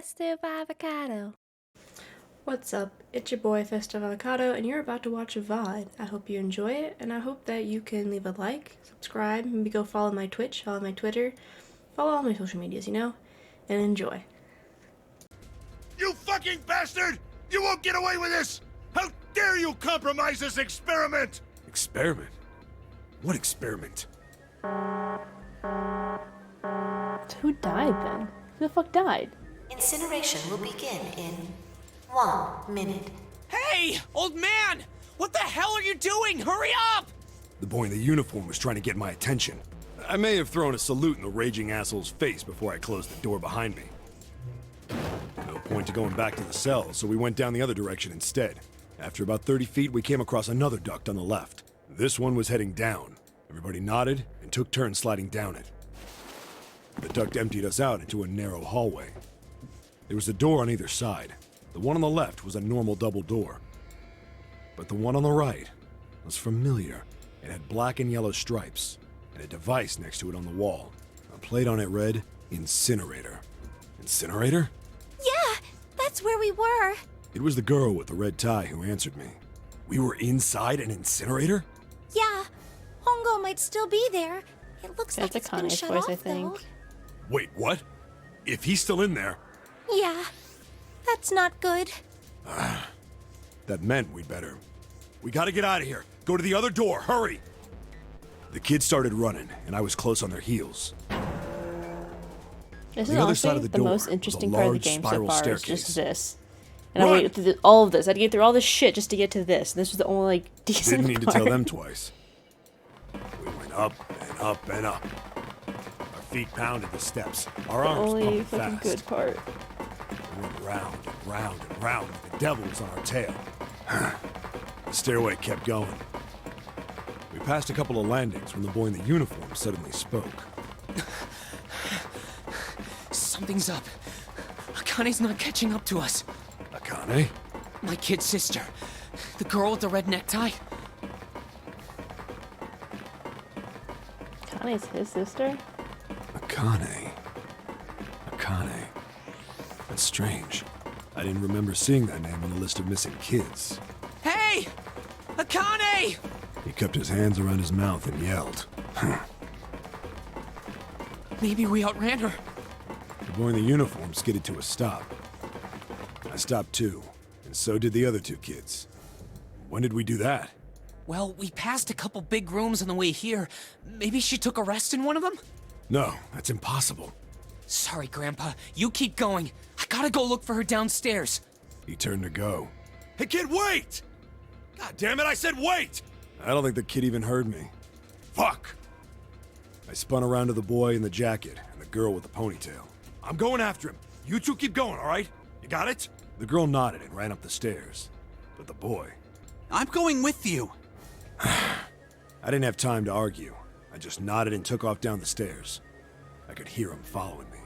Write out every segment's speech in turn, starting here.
Festive Avacado. What's up? It's your boy Festive Avacado, and you're about to watch a VOD. I hope you enjoy it, and I hope that you can leave a like, subscribe, maybe go follow my Twitch, follow my Twitter, follow all my social medias, and enjoy. You fucking bastard! You won't get away with this! How dare you compromise this experiment! Experiment? What experiment? Who died then? Who the fuck died? Incineration will begin in 1 minute. Hey, old man! What the hell are you doing? Hurry up! The boy in the uniform was trying to get my attention. I may have thrown a salute in the raging asshole's face before I closed the door behind me. No point to going back to the cell, so we went down the other direction instead. After about 30 feet, we came across another duct on the left. This one was heading down. Everybody nodded and took turns sliding down it. The duct emptied us out into a narrow hallway. There was a door on either side. The one on the left was a normal double door. But the one on the right was familiar. It had black and yellow stripes, and a device next to it on the wall. A plate on it read, Incinerator. Incinerator? Yeah, that's where we were. It was the girl with the red tie who answered me. We were inside an incinerator? Yeah, Hongo might still be there. It looks like That's it's been Akane's shut voice, off, I think. though. Wait, what? If he's still in there, Yeah, that's not good. that meant we'd better. We gotta get out of here. Go to the other door, hurry! The kids started running, and I was close on their heels. This On is the other side honestly of the the door most was a interesting part of the large game so spiral far. Is staircase. just this. And I Run! waited through all of this. I had to get through all this shit just to get to this. This was the only decent Didn't need to part. tell them twice. We went up and up and up. Our feet pounded the steps. Our arms Only pumping fucking fast. good part. We went round and round and round. The devil was on our tail. The stairway kept going. We passed a couple of landings when the boy in the uniform suddenly spoke. Something's up. Akane's not catching up to us. Akane? My kid sister. The girl with the red necktie. Kane's his sister? Akane. Akane. That's strange. I didn't remember seeing that name on the list of missing kids. Hey! Akane! He kept his hands around his mouth and yelled. Maybe we outran her. The boy in the uniform skidded to a stop. I stopped too, and so did the other two kids. When did we do that? Well, we passed a couple big rooms on the way here. Maybe she took a rest in one of them? No, that's impossible. Sorry, Grandpa. You keep going. I gotta go look for her downstairs. He turned to go. Hey kid, wait! God damn it, I said wait! I don't think the kid even heard me. Fuck! I spun around to the boy in the jacket and the girl with the ponytail. I'm going after him. You two keep going, alright? You got it? The girl nodded and ran up the stairs. But the boy... I'm going with you. I didn't have time to argue. I just nodded and took off down the stairs. I could hear him following me.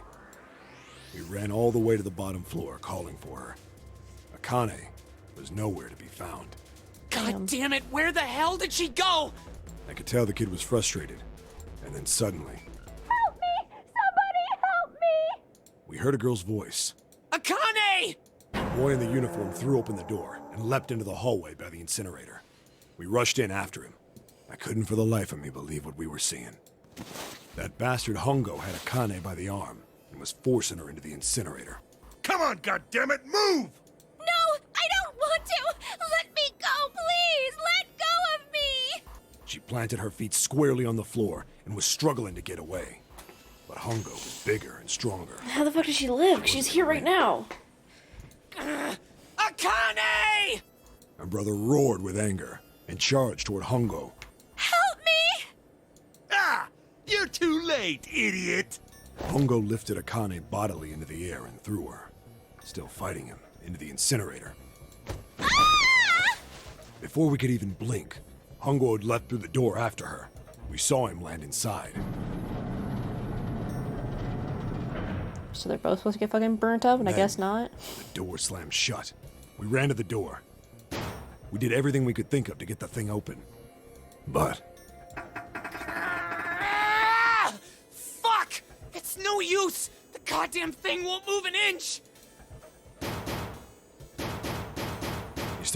We ran all the way to the bottom floor, calling for her. Akane was nowhere to be found. God damn it, where the hell did she go? I could tell the kid was frustrated. And then suddenly, Help me! Somebody help me! we heard a girl's voice. Akane! The boy in the uniform threw open the door and leapt into the hallway by the incinerator. We rushed in after him. I couldn't for the life of me believe what we were seeing. That bastard Hongo had Akane by the arm and was forcing her into the incinerator. Come on, goddammit, move! No, I don't want to! Let me go, please! Let go of me! She planted her feet squarely on the floor and was struggling to get away. But Hongo was bigger and stronger. How the fuck does she live? She's here right now. Akane! My brother roared with anger and charged toward Hongo. Help me! Ah! You're too late, idiot! Hongo lifted Akane bodily into the air and threw her, still fighting him, into the incinerator. Ah! Before we could even blink, Hongo had leapt through the door after her. We saw him land inside. So they're both supposed to get fucking burnt up, and I Then- guess not. The door slammed shut. We ran to the door. We did everything we could think of to get the thing open. But Ah! Fuck! It's no use! The goddamn thing won't move an inch!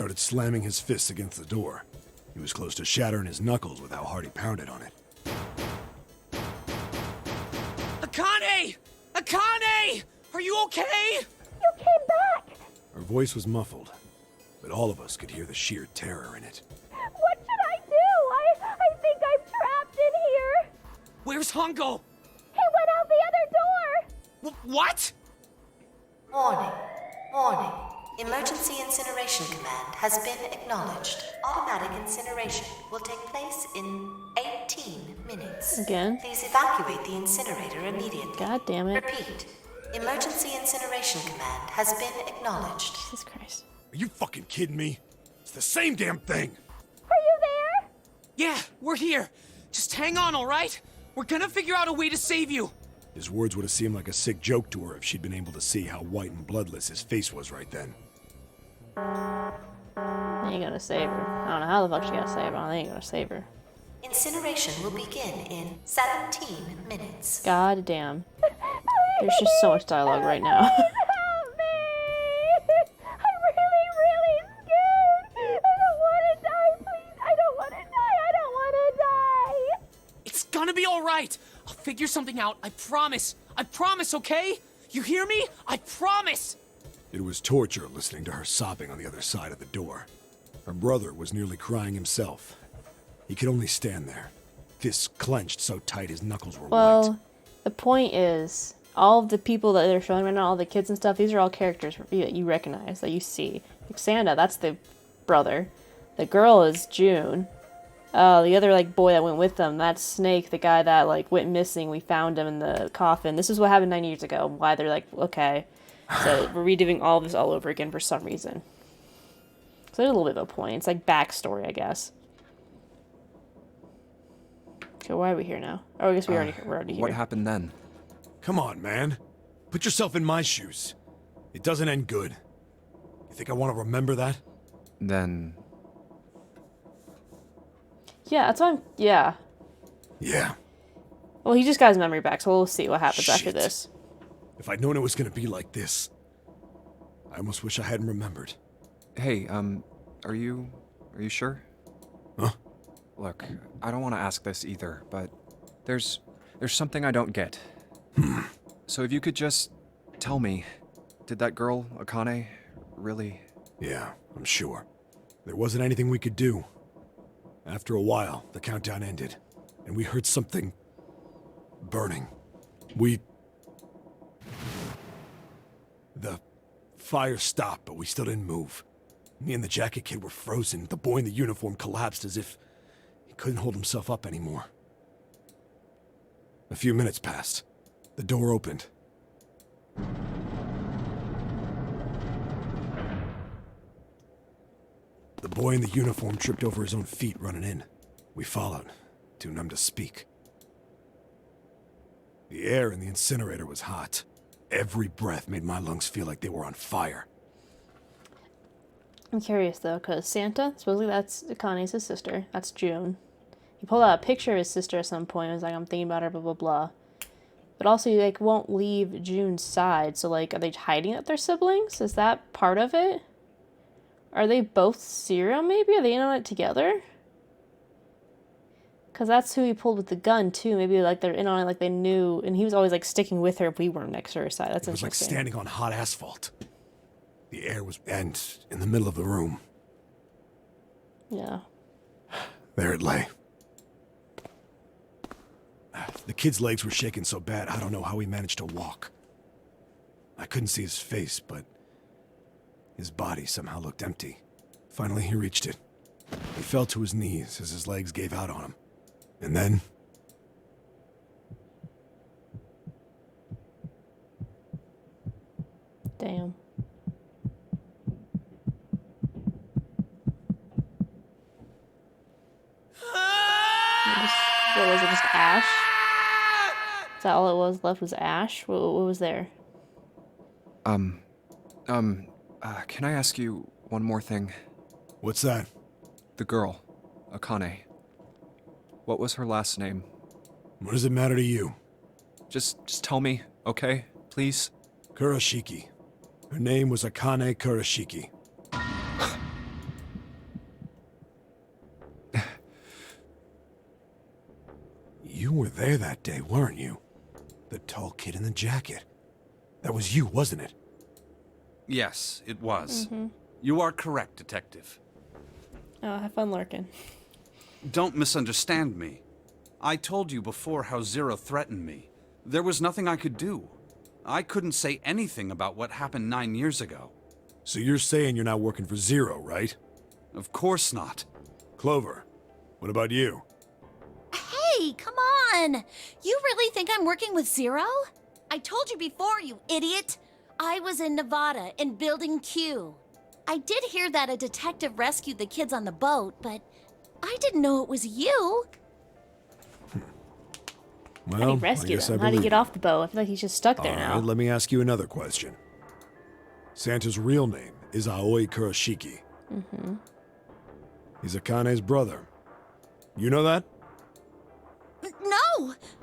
started slamming his fists against the door. He was close to shattering his knuckles with how hard he pounded on it. Akane! Akane! Are you okay? You came back! Her voice was muffled, but all of us could hear the sheer terror in it. What should I do? I think I'm trapped in here! Where's Hongo? He went out the other door! What? Warning. Warning. Emergency incineration command has been acknowledged. Automatic incineration will take place in 18 minutes. Again? Please evacuate the incinerator immediately. God damn it. Repeat. Emergency incineration command has been acknowledged. Jesus Christ. Are you fucking kidding me? It's the same damn thing! Are you there? Yeah, we're here. Just hang on, all right? We're gonna figure out a way to save you. His words would have seemed like a sick joke to her if she'd been able to see how white and bloodless his face was right then. Ain't gonna save her. I don't know how the fuck she gonna save her. I ain't gonna save her. Incineration will begin in 17 minutes. God damn. There's just so much dialogue right now. Help me! I'm really scared! I don't want to die, please! I don't want to die! I don't want to die! It's gonna be all right. I'll figure something out. I promise. I promise, okay? You hear me? I promise! It was torture listening to her sobbing on the other side of the door. Her brother was nearly crying himself. He could only stand there, fists clenched so tight his knuckles were white. Well, the point is, all of the people that they're showing right now, all the kids and stuff, these are all characters that you recognize, that you see. Like Santa, that's the brother. The girl is June. The other, like, boy that went with them, that's Snake, the guy that, like, went missing. We found him in the coffin. This is what happened 9 years ago. Why they're like, okay. So we're redoing all of this all over again for some reason. So there's a little bit of a point. It's like backstory, I guess. Okay, why are we here now? Oh, I guess we're already here. What happened then? Come on, man. Put yourself in my shoes. It doesn't end good. You think I want to remember that? Then... Yeah, that's why yeah. Yeah. Well, he just got his memory back, so we'll see what happens after Shit. this. If I'd known it was gonna be like this, I almost wish I hadn't remembered. Hey, are you sure? Huh? Look, I don't want to ask this either, but there's something I don't get. So if you could just tell me, did that girl, Akane, really... Yeah, I'm sure. There wasn't anything we could do. After a while, the countdown ended, and we heard something... burning. The fire stopped, but we still didn't move. Me and the jacket kid were frozen. The boy in the uniform collapsed as if he couldn't hold himself up anymore. A few minutes passed. The door opened. The boy in the uniform tripped over his own feet running in. We followed, too numb to speak. The air in the incinerator was hot. Every breath made my lungs feel like they were on fire. I'm curious, though, because Santa, supposedly that's Akane's his sister. That's June. He pulled out a picture of his sister at some point and was like, I'm thinking about her, blah, blah, blah. But also, he, like, won't leave June's side. So, like, are they hiding that they're siblings? Is that part of it? Are they both serial, maybe? Are they in on it together? Because that's who he pulled with the gun, too. Maybe, like, they're in on it, like, they knew. And he was always, like, sticking with her if we weren't next to her side. That's It was like interesting. standing on hot asphalt. The air was... and in the middle of the room, Yeah. there it lay. The kid's legs were shaking so bad, I don't know how he managed to walk. I couldn't see his face, but his body somehow looked empty. Finally, he reached it. He fell to his knees as his legs gave out on him. And then... Damn. What was it, just ash? Is that all it was left was ash? What was there? Can I ask you one more thing? What's that? The girl, Akane. What was her last name? What does it matter to you? Just tell me, okay? Please? Kurashiki. Her name was Akane Kurashiki. there that day, weren't you? The tall kid in the jacket. That was you, wasn't it? Yes, it was. You are correct, Detective. Oh, have fun lurking. Don't misunderstand me. I told you before how Zero threatened me. There was nothing I could do. I couldn't say anything about what happened 9 years ago. So you're saying you're not working for Zero, right? Of course not. Clover, what about you? Hey, come on! You really think I'm working with Zero? I told you before, you idiot! I was in Nevada, in Building Q. I did hear that a detective rescued the kids on the boat, but I didn't know it was you. How do Well, you rescue I guess them? I How do you believe get off the boat? I feel like he's just stuck there now. Alright, let me ask you another question. Santa's real name is Aoi Kurashiki. He's Akane's brother. You know that?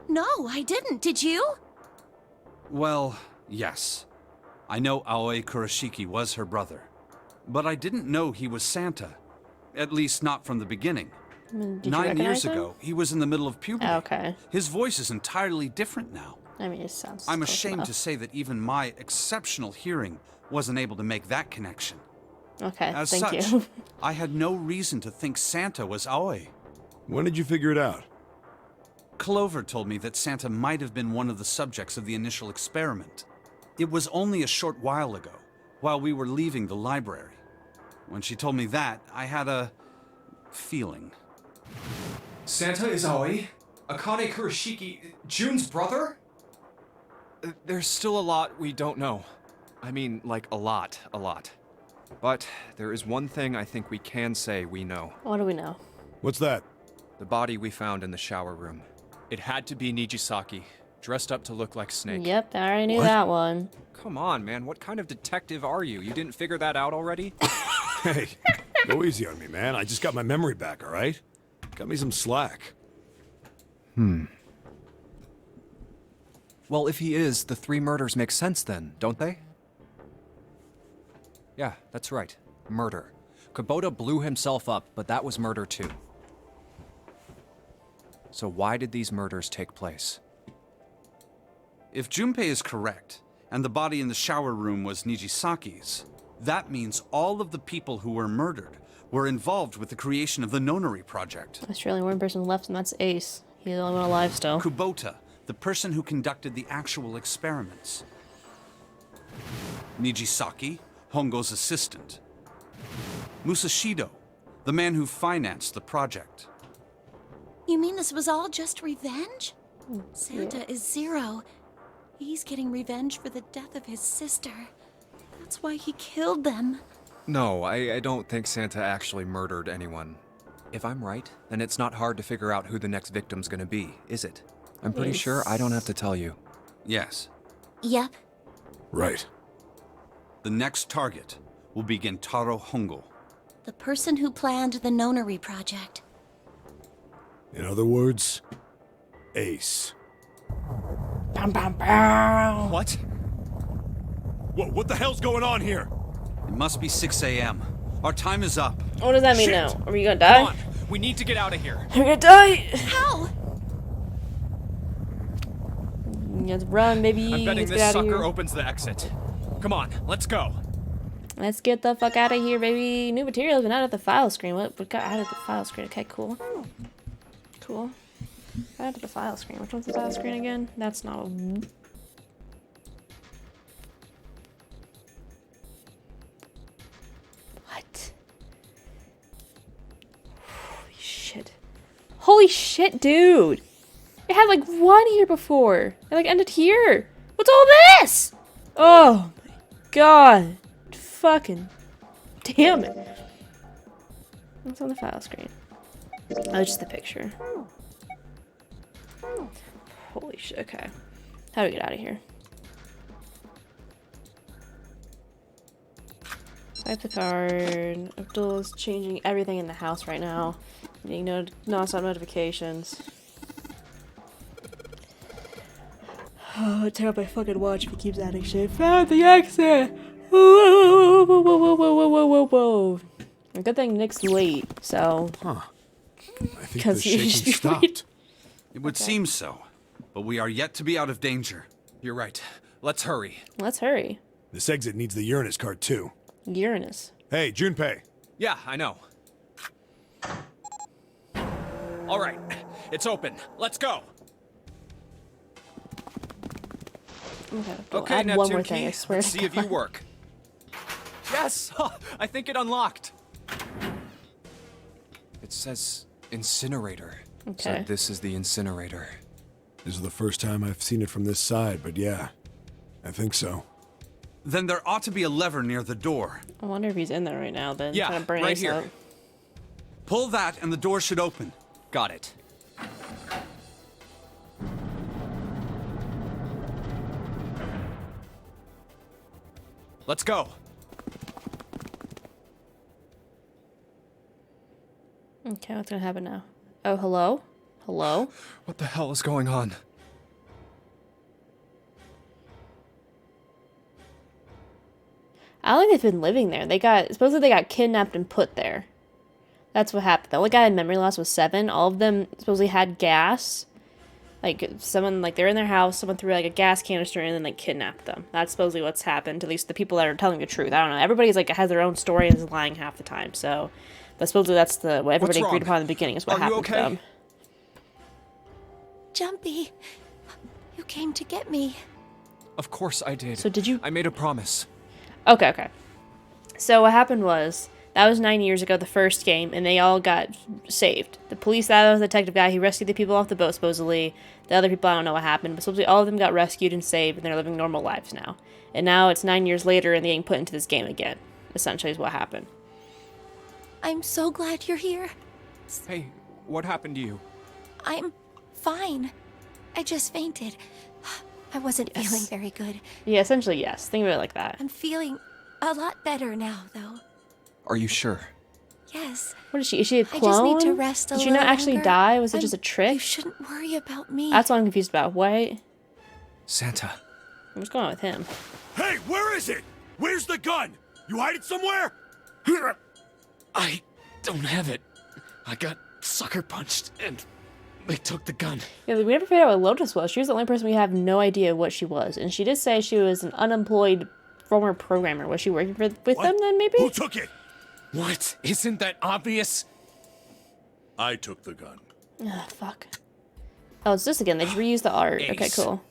No, I didn't. Did you? Well, yes. I know Aoi Kurashiki was her brother. But I didn't know he was Santa. At least not from the beginning. Did you 9 recognize years him? ago, he was in the middle of puberty. Okay. His voice is entirely different now. I mean, it sounds I'm close ashamed enough. to say that even my exceptional hearing wasn't able to make that connection. Okay, As thank such, you. I had no reason to think Santa was Aoi. When did you figure it out? Clover told me that Santa might have been one of the subjects of the initial experiment. It was only a short while ago, while we were leaving the library. When she told me that, I had a feeling. Santa is Aoi? Akane Kurashiki, June's brother? There's still a lot we don't know. I mean, like, a lot. But there is one thing I think we can say we know. What do we know? What's that? The body we found in the shower room. It had to be Nijisaki, dressed up to look like Snake. Yep, I already knew What? that one. Come on, man, what kind of detective are you? You didn't figure that out already? Hey, go easy on me, man. I just got my memory back, alright? Cut me some slack. Well, if he is, the 3 murders make sense then, don't they? Yeah, that's right. Murder. Kubota blew himself up, but that was murder too. So why did these murders take place? If Junpei is correct, and the body in the shower room was Nijisaki's, that means all of the people who were murdered were involved with the creation of the Nonary Project. There's really one person left, and that's Ace. He's the only one alive still. Kubota, the person who conducted the actual experiments. Nijisaki, Hongo's assistant. Musashido, the man who financed the project. You mean this was all just revenge? Santa is Zero. He's getting revenge for the death of his sister. That's why he killed them. No, I don't think Santa actually murdered anyone. If I'm right, then it's not hard to figure out who the next victim's gonna be, is it? I'm pretty sure I don't have to tell you. Yes, Yep. Right. the next target will be Gentaro Hongo. The person who planned the Nonary Project. In other words, Ace. What? Whoa, what the hell's going on here? It must be 6 a.m. Our time is up. What does that mean Shit. now? Are we gonna die? Come on, we need to get out of here. We're gonna die! How? Let's run, baby. I'm betting Let's this get out of sucker here. opens the exit. Come on, let's go. Let's get the fuck out of here, baby. New materials been out of the file screen. What got out of the file screen? Okay, cool. Cool. Out of the file screen. Which one's the file screen again? That's not a... What? Holy shit. Holy shit, dude! It had like 1 here before. It like ended here. What's all this? Oh my god. Fucking damn it. What's on the file screen? Oh, just the picture. Holy shit, okay. How do we get out of here? Swipe the card. Abdul's changing everything in the house right now. Getting non-stop notifications. Oh, tear up my fucking watch if he keeps adding shit. Found the exit! Whoa, whoa, whoa, whoa, whoa, whoa, whoa, whoa, whoa. Good thing Nick's late, so... Huh. I think the 'Cause you shaking should be stopped. worried. It would seem so. but we are yet to be out of danger. You're right. Let's hurry. Let's hurry. This exit needs the Uranus card, too. Uranus. Hey, Junpei. Yeah, I know. All right, it's open. Let's go. Okay, add Neptune one more key. thing, I swear Let's to see if you God. work. Yes! I think it unlocked. It says incinerator. So Okay. this is the incinerator. This is the first time I've seen it from this side, but yeah, I think so. Then there ought to be a lever near the door. I wonder if he's in there right now then. Yeah, trying to burn right Ace here. up. Pull that and the door should open. Got it. Let's go. Okay, what's gonna happen now? Oh, hello? Hello? What the hell is going on? I don't think they've been living there. Supposedly they got kidnapped and put there. That's what happened. The only guy in memory loss was 7. All of them supposedly had gas. Like, someone, like, they're in their house, someone threw, like, a gas canister in and, like, kidnapped them. That's supposedly what's happened, at least the people that are telling the truth. I don't know. Everybody's, like, has their own story and is lying half the time, so... But supposedly that's what everybody agreed upon in the beginning is what happened to them. Jumpy, you came to get me. Of course I did. So did you... I made a promise. Okay. So what happened was, that was 9 years ago, the first game, and they all got saved. The police, that was the detective guy, he rescued the people off the boat, supposedly. The other people, I don't know what happened, but supposedly all of them got rescued and saved, and they're living normal lives now. And now it's 9 years later, and they're getting put into this game again, essentially is what happened. I'm so glad you're here. Hey, what happened to you? I'm fine. I just fainted. I wasn't feeling very good. Yeah, essentially, yes. Think of it like that. I'm feeling a lot better now, though. Are you sure? Yes. What is she? Is she a I clone? just need to rest a Did she little not actually longer. die? Was it just a trick? You shouldn't worry about me. That's what I'm confused about. What? Santa. What's going on with him? Hey, where is it? Where's the gun? You hide it somewhere? I don't have it. I got sucker punched and they took the gun. Yeah, we never figured out what Lotus was. She was the only person we have no idea what she was. And she did say she was an unemployed former programmer. Was she working with them then, maybe? Who took it? What? Isn't that obvious? I took the gun. Ah, fuck. Oh, it's this again. They just reused the art. Ace. Okay, cool.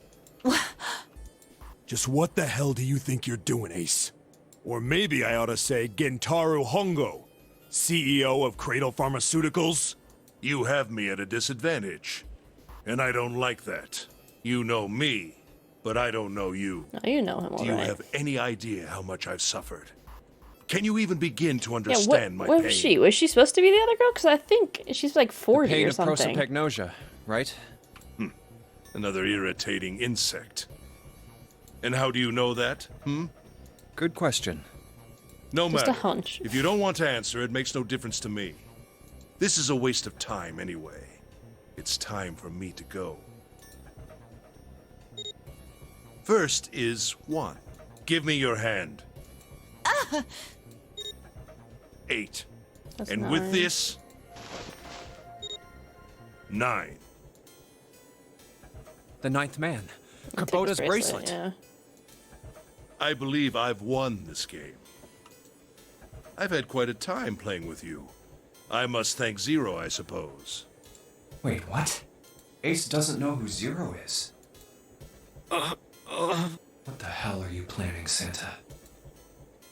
Just what the hell do you think you're doing, Ace? Or maybe I ought to say Gentaro Hongo, CEO of Cradle Pharmaceuticals? You have me at a disadvantage. And I don't like that. You know me, but I don't know you. Oh, you know him Do you alright. have any idea how much I've suffered? Can you even begin to Yeah, understand what my pain? was she? Was she supposed to be the other girl? Because I think she's like 40 Pain or of something. prosopagnosia, right? Another irritating insect. And how do you know that? Good question. No Just a matter. hunch. If you don't want to answer, it makes no difference to me. This is a waste of time anyway. It's time for me to go. First is 1. Give me your hand. 8. That's And 9. with this, 9. The ninth man. Take his Kubota's bracelet. Yeah. I believe I've won this game. I've had quite a time playing with you. I must thank Zero, I suppose. Wait, what? Ace doesn't know who Zero is. What the hell are you planning, Santa?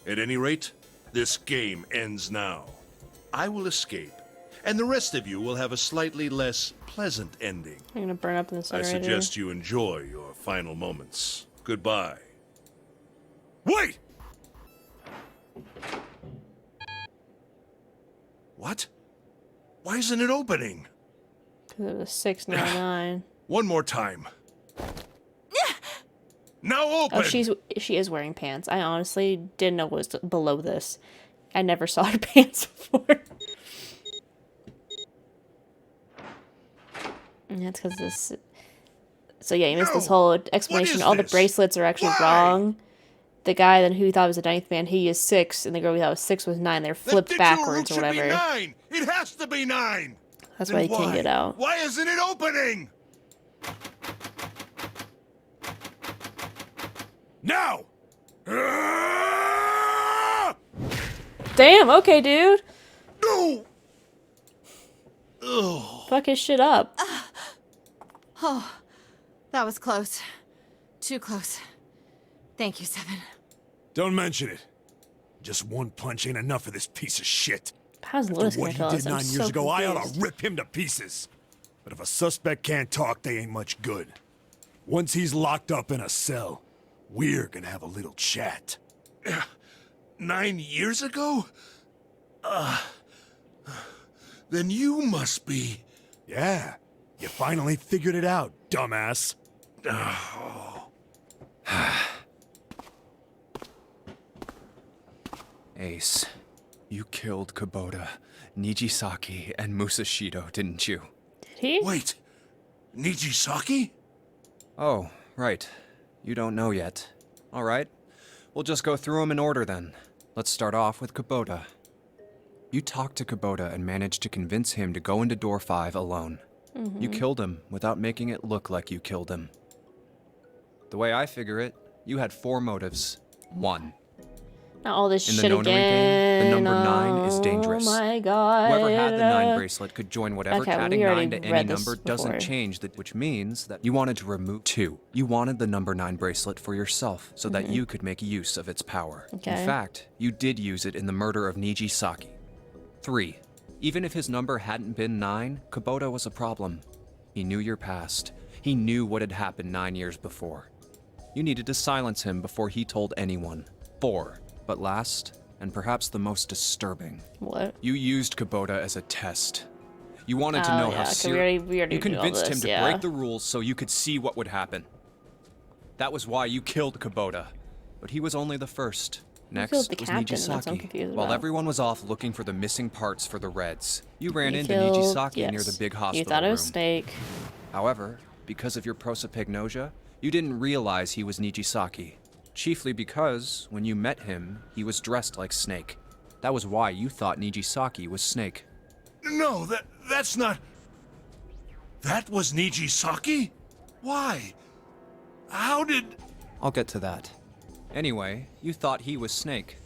At any rate, this game ends now. I will escape, and the rest of you will have a slightly less pleasant ending. I'm gonna burn up in the I incinerator. suggest you enjoy your final moments. Goodbye. Wait! What? Why isn't it opening? Because it was 699. One more time. Now open! Oh, she is wearing pants. I honestly didn't know what was below this. I never saw her pants before. And that's because this. So yeah, you missed this No! whole What explanation. is All the this? bracelets are actually Why? wrong. The guy then who thought was the ninth man, he is 6, and the girl who thought was 6 was 9. They're That flipped digital backwards root or should be whatever. 9! It has to be 9! That's Then why he can't get out. Why isn't it opening? Now! Damn, okay, dude. No! Fuck his shit up. Oh, that was close. Too close. Thank you, Seven. Don't mention it. Just one punch ain't enough for this piece of shit. How's After Lewis what gonna he tell us? did I'm 9 so years ago, I ought to confused. rip him to pieces. But if a suspect can't talk, they ain't much good. Once he's locked up in a cell, we're gonna have a little chat. 9 years ago? Then you must be... Yeah, you finally figured it out, dumbass. Ace, you killed Kubota, Nijisaki, and Musashido, didn't you? Did he? Wait, Nijisaki? Oh, right. You don't know yet. All right. We'll just go through them in order then. Let's start off with Kubota. You talked to Kubota and managed to convince him to go into door 5 alone. You killed him without making it look like you killed him. The way I figure it, you had 4 motives. 1. Not all this In the shit nonary again. game, the number 9 is dangerous. Oh my god. Whoever had the 9 bracelet could join whatever. Okay, adding we 9 already to any read this number doesn't before. change that, which means that you wanted to remove 2. You wanted the number 9 bracelet for yourself so that you could make use of its power. Okay. In fact, you did use it in the murder of Nijisaki. 3. Even if his number hadn't been 9, Kubota was a problem. He knew your past. He knew what had happened 9 years before. You needed to silence him before he told anyone. 4. But last, and perhaps the most disturbing, What? you used Kubota as a test. You wanted to Oh, know yeah, how 'cause we already you knew all convinced him this, to yeah. break the rules so you could see what would happen. That was why you killed Kubota. But he was only the first. Next killed was the captain, that's what I'm Nijisaki. confused While about. everyone was off looking for the missing parts for the Reds, you ran You into killed- Nijisaki near yes. the big hospital You thought it was room. Snake. However, because of your prosopagnosia, you didn't realize he was Nijisaki. Chiefly because, when you met him, he was dressed like Snake. That was why you thought Nijisaki was Snake. No, that's not... That was Nijisaki? Why? How did... I'll get to that. Anyway, you thought he was Snake.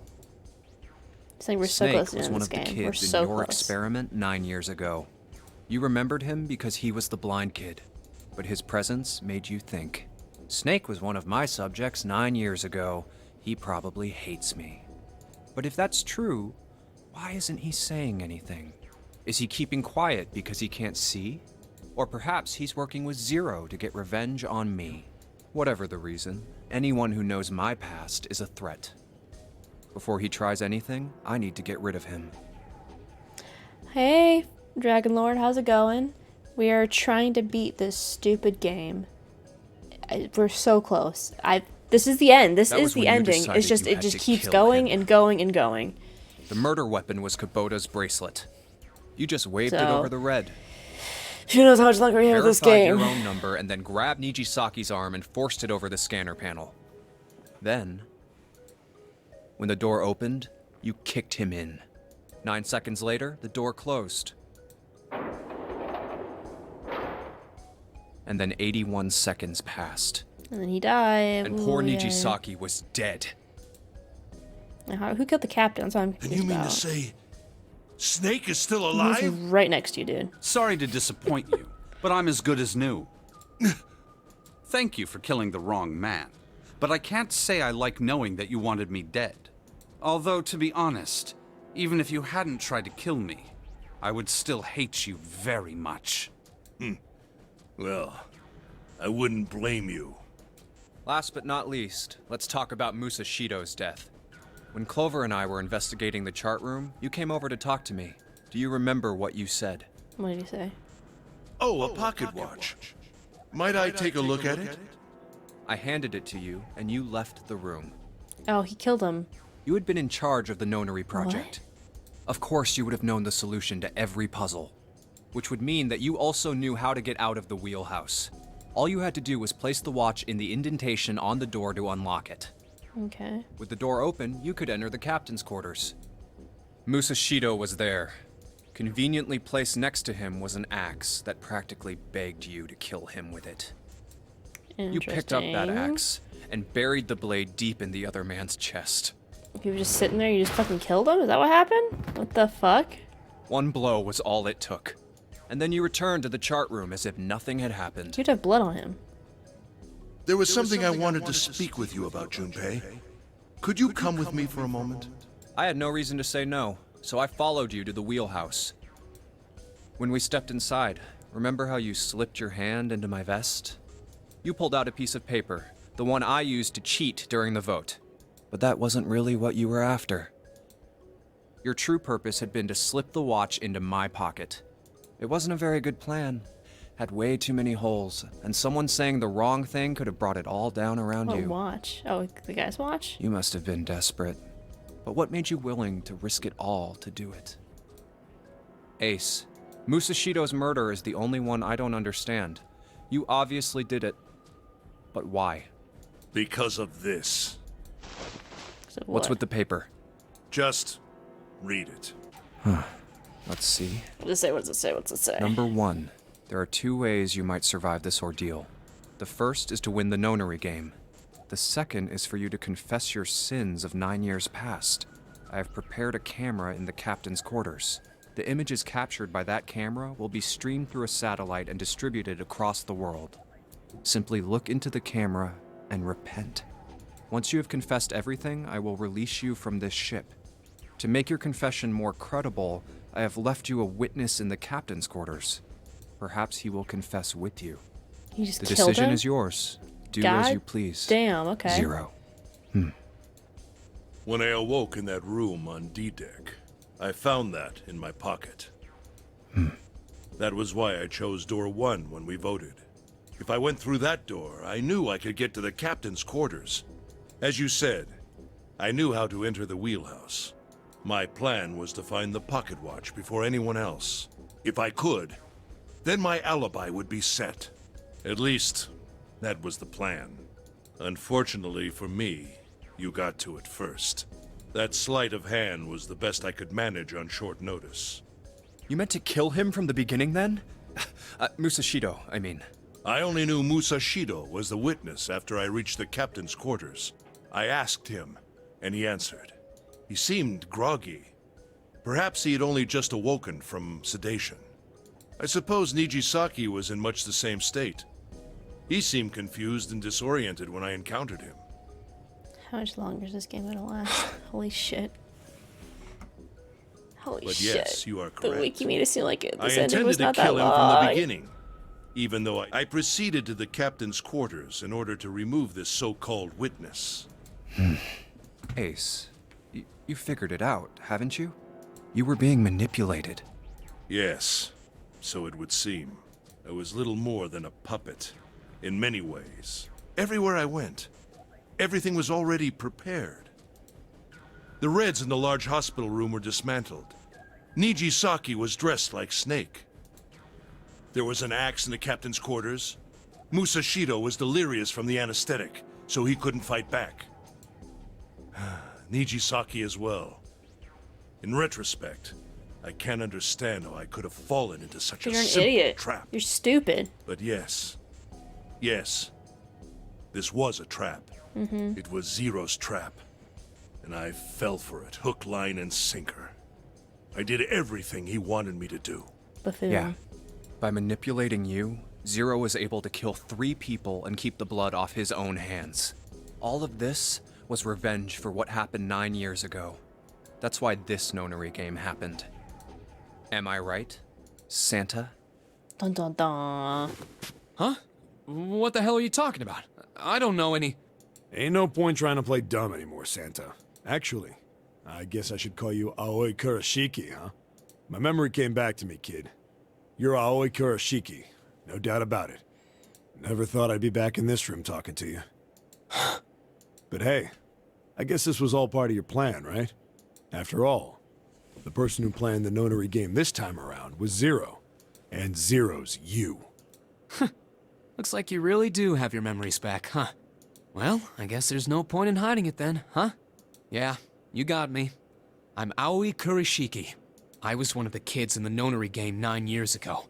It's like we're so Snake close to the was end one of of this the game. We're kids in so your close. experiment 9 years ago. You remembered him because he was the blind kid, but his presence made you think. Snake was one of my subjects 9 years ago. He probably hates me. But if that's true, why isn't he saying anything? Is he keeping quiet because he can't see? Or perhaps he's working with Zero to get revenge on me. Whatever the reason, anyone who knows my past is a threat. Before he tries anything, I need to get rid of him. Hey, Dragon Lord, how's it going? We are trying to beat this stupid game. We're so close. This is the end. This That is was the when you ending. decided It's just you it had just to keeps kill going him. and going and going. The murder weapon was Kubota's bracelet. You just waved it So- over the red. Who knows how much longer we have this Verified game? your own number and then grabbed Nijisaki's arm and forced it over the scanner panel. Then, when the door opened, you kicked him in. 9 seconds later, the door closed. And then 81 seconds passed, And then he died. and poor Ooh, yay. Nijisaki was dead. Who killed the captain? That's what I'm And confused you mean about. to say... Snake is still He's alive? right next to you, dude. Sorry to disappoint you, but I'm as good as new. Thank you for killing the wrong man, but I can't say I like knowing that you wanted me dead. Although, to be honest, even if you hadn't tried to kill me, I would still hate you very much. Well, I wouldn't blame you. Last but not least, let's talk about Musashido's death. When Clover and I were investigating the chart room, you came over to talk to me. Do you remember what you said? What did he say? Oh, a pocket watch. Might I take a look at it? I handed it to you, and you left the room. Oh, he killed him. You had been in charge of the Nonary project. Of course, you would have known the solution to every puzzle, which would mean that you also knew how to get out of the wheelhouse. All you had to do was place the watch in the indentation on the door to unlock it. Okay. With the door open, you could enter the captain's quarters. Musashido was there. Conveniently placed next to him was an axe that practically begged you to kill him with it. You picked up that Interesting. axe and buried the blade deep in the other man's chest. You were just sitting there, you just fucking killed him? Is that what happened? What the fuck? One blow was all it took. And then you returned to the chart room as if nothing had happened. You'd have blood on him. There was something I wanted to speak with you about, Junpei. Could you come with me for a moment? I had no reason to say no, so I followed you to the wheelhouse. When we stepped inside, remember how you slipped your hand into my vest? You pulled out a piece of paper, the one I used to cheat during the vote. But that wasn't really what you were after. Your true purpose had been to slip the watch into my pocket. It wasn't a very good plan. Had way too many holes, and someone saying the wrong thing could have brought it all down around What you. watch? Oh, the guy's watch? You must have been desperate. But what made you willing to risk it all to do it? Ace, Musashido's murder is the only one I don't understand. You obviously did it. But why? Because of this. So What's with the paper? Just read it. Let's see. What does it say? What does it say? What's it say? Number 1. There are 2 ways you might survive this ordeal. The first is to win the nonary game. The second is for you to confess your sins of 9 years past. I have prepared a camera in the captain's quarters. The images captured by that camera will be streamed through a satellite and distributed across the world. Simply look into the camera and repent. Once you have confessed everything, I will release you from this ship. To make your confession more credible, I have left you a witness in the captain's quarters. Perhaps he will confess with you. You just The killed decision him? is yours. Do God as you please. Damn, okay. 0. When I awoke in that room on D-Deck, I found that in my pocket. That was why I chose door 1 when we voted. If I went through that door, I knew I could get to the captain's quarters. As you said, I knew how to enter the wheelhouse. My plan was to find the pocket watch before anyone else. If I could, then my alibi would be set. At least, that was the plan. Unfortunately for me, you got to it first. That sleight of hand was the best I could manage on short notice. You meant to kill him from the beginning then? Musashido, I mean. I only knew Musashido was the witness after I reached the captain's quarters. I asked him, and he answered. He seemed groggy. Perhaps he had only just awoken from sedation. I suppose Nijisaki was in much the same state. He seemed confused and disoriented when I encountered him. How much longer is this game gonna last? Holy shit. Holy But shit. yes, you are The correct. wiki made it seem like I this ending intended was to not kill that him long. from the beginning, even though I proceeded to the captain's quarters in order to remove this so-called witness. Ace, you figured it out, haven't you? You were being manipulated. Yes, so it would seem. I was little more than a puppet, in many ways. Everywhere I went, everything was already prepared. The Reds in the large hospital room were dismantled. Nijisaki was dressed like Snake. There was an axe in the captain's quarters. Musashido was delirious from the anesthetic, so he couldn't fight back. Nijisaki as well. In retrospect, I can't understand how I could have fallen into such a You're an simple idiot. trap. You're stupid. But yes, this was a trap. It was Zero's trap, and I fell for it, hook, line, and sinker. I did everything he wanted me to do. Buffoon. Yeah. By manipulating you, Zero was able to kill 3 people and keep the blood off his own hands. All of this was revenge for what happened 9 years ago. That's why this nonary game happened. Am I right, Santa? Dun dun dun. Huh? What the hell are you talking about? I don't know any... Ain't no point trying to play dumb anymore, Santa. Actually, I guess I should call you Aoi Kurashiki, huh? My memory came back to me, kid. You're Aoi Kurashiki, no doubt about it. Never thought I'd be back in this room talking to you. But hey, I guess this was all part of your plan, right? After all, the person who planned the nonary game this time around was Zero. And Zero's you. Looks like you really do have your memories back, huh? Well, I guess there's no point in hiding it then, huh? Yeah, you got me. I'm Aoi Kurashiki. I was one of the kids in the nonary game 9 years ago.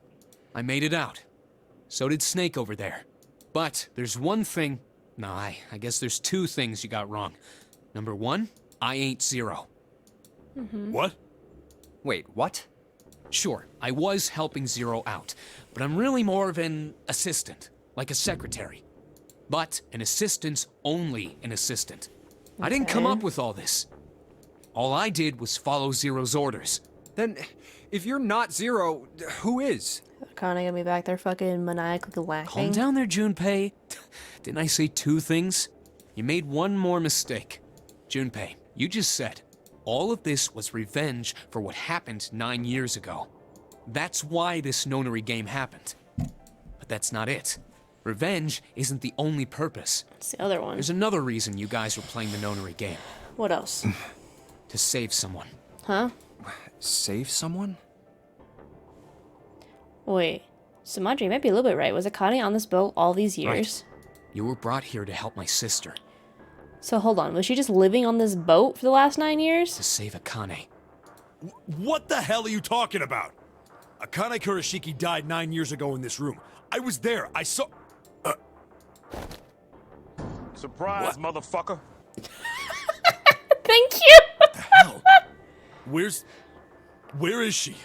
I made it out. So did Snake over there. But there's one thing No, I guess there's two things you got wrong. Number one, I ain't Zero. What? Wait, what? Sure, I was helping Zero out, but I'm really more of an assistant, like a secretary. But an assistant's only an assistant. I didn't come Okay. up with all this. All I did was follow Zero's orders. Then, if you're not Zero, who is? Akane gonna be back there fucking maniacally laughing. Calm down there, Junpei. Didn't I say two things? You made one more mistake. Junpei, you just said all of this was revenge for what happened 9 years ago. That's why this nonary game happened. But that's not it. Revenge isn't the only purpose. It's the other one. There's another reason you guys were playing the nonary game. What else? To save someone. Huh? Save someone? Wait. So Madre might be a little bit right. Was Akane on this boat all these years? You were brought here to help my sister. So hold on. Was she just living on this boat for the last 9 years? To save Akane. What the hell are you talking about? Akane Kurashiki died 9 years ago in this room. I was there. I saw... Surprise, motherfucker. Thank you! Hell? Where is she?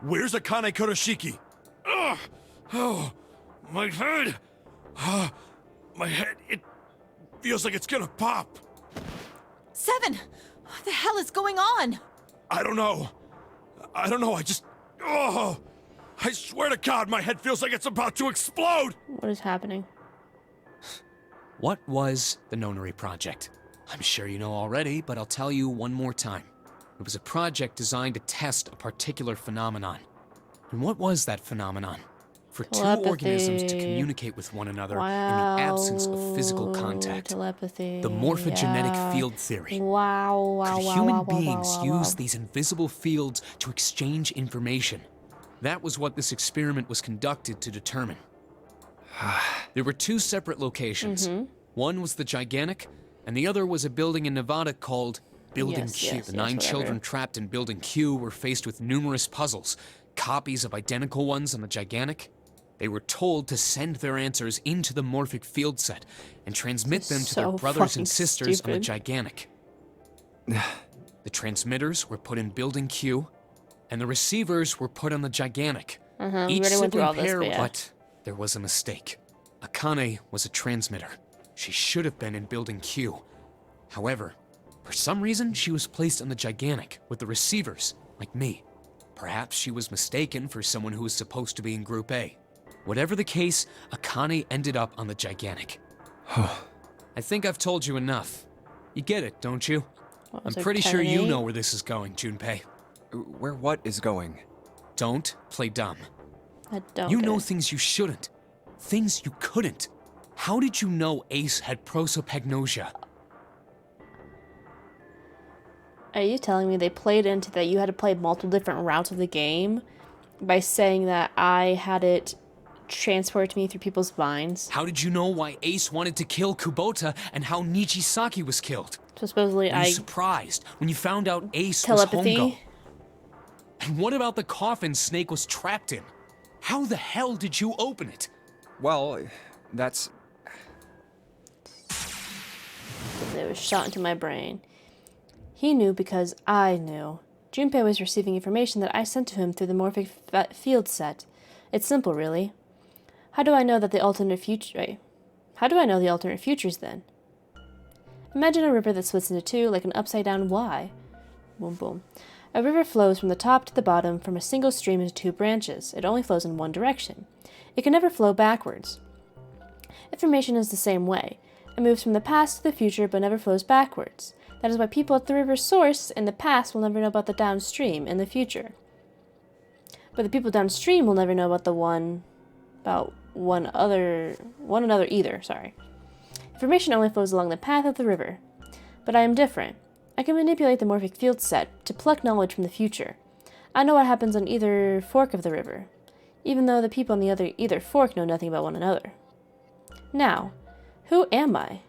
Where's Akane Kurashiki? Ugh! Oh, my head! My head, it feels like it's gonna pop. 7! What the hell is going on? I don't know, I just... Oh! I swear to God, my head feels like it's about to explode! What is happening? What was the Nonary Project? I'm sure you know already, but I'll tell you one more time. It was a project designed to test a particular phenomenon. And what was that phenomenon? For two organisms to Telepathy. communicate with one another in Wow. the absence of physical contact. Telepathy. The morphogenetic yeah. field theory. Wow, wow, Could wow, human wow, wow, beings wow, wow, use wow. these invisible fields to exchange information? That was what this experiment was conducted to determine. There were two separate locations. Mm-hmm. One was the Gigantic, and the other was a building in Nevada called Building Yes, Q. yes, The yes, 9 whatever. children trapped in Building Q were faced with numerous puzzles, copies of identical ones on the Gigantic. They were told to send their answers into the morphic field set and transmit them to their so brothers fucking and sisters on the stupid. Gigantic. The transmitters were put in Building Q, and the receivers were put on the Gigantic. We Each already went sibling through all this, pair, but yeah. but there was a mistake. Akane was a transmitter. She should have been in Building Q. However, for some reason, she was placed on the Gigantic with the receivers, like me. Perhaps she was mistaken for someone who was supposed to be in Group A. Whatever the case, Akane ended up on the Gigantic. I think I've told you enough. You get it, don't you? What I'm was it, pretty 10 sure and you 8? know where this is going, Junpei. Where what is going? Don't play dumb. I don't You get know it. things you shouldn't. Things you couldn't. How did you know Ace had prosopagnosia? Are you telling me they played into that you had to play multiple different routes of the game by saying that I had it transport me through people's minds? How did you know why Ace wanted to kill Kubota and how Nijisaki was killed? So supposedly Were you surprised when you found out Ace telepathy. was Hongo? And what about the coffin Snake was trapped in? How the hell did you open it? Well, that's... It was shot into my brain. He knew because I knew. Junpei was receiving information that I sent to him through the morphic field set. It's simple, really. How do I know that the alternate future? Wait. How do I know the alternate futures then? Imagine a river that splits into two like an upside-down Y. Boom, boom. A river flows from the top to the bottom from a single stream into two branches. It only flows in one direction. It can never flow backwards. Information is the same way. It moves from the past to the future but never flows backwards. That is why people at the river's source in the past will never know about the downstream in the future. But the people downstream will never know about one another either, sorry. Information only flows along the path of the river. But I am different. I can manipulate the morphic field set to pluck knowledge from the future. I know what happens on either fork of the river, even though the people on the either fork know nothing about one another. Now, who am I?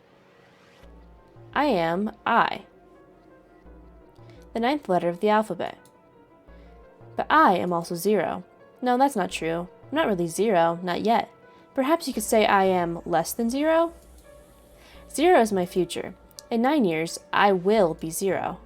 I am I. The 9th letter of the alphabet. But I am also 0. No, that's not true. I'm not really 0, not yet. Perhaps you could say I am less than 0? Zero is my future. In 9 years, I will be Zero.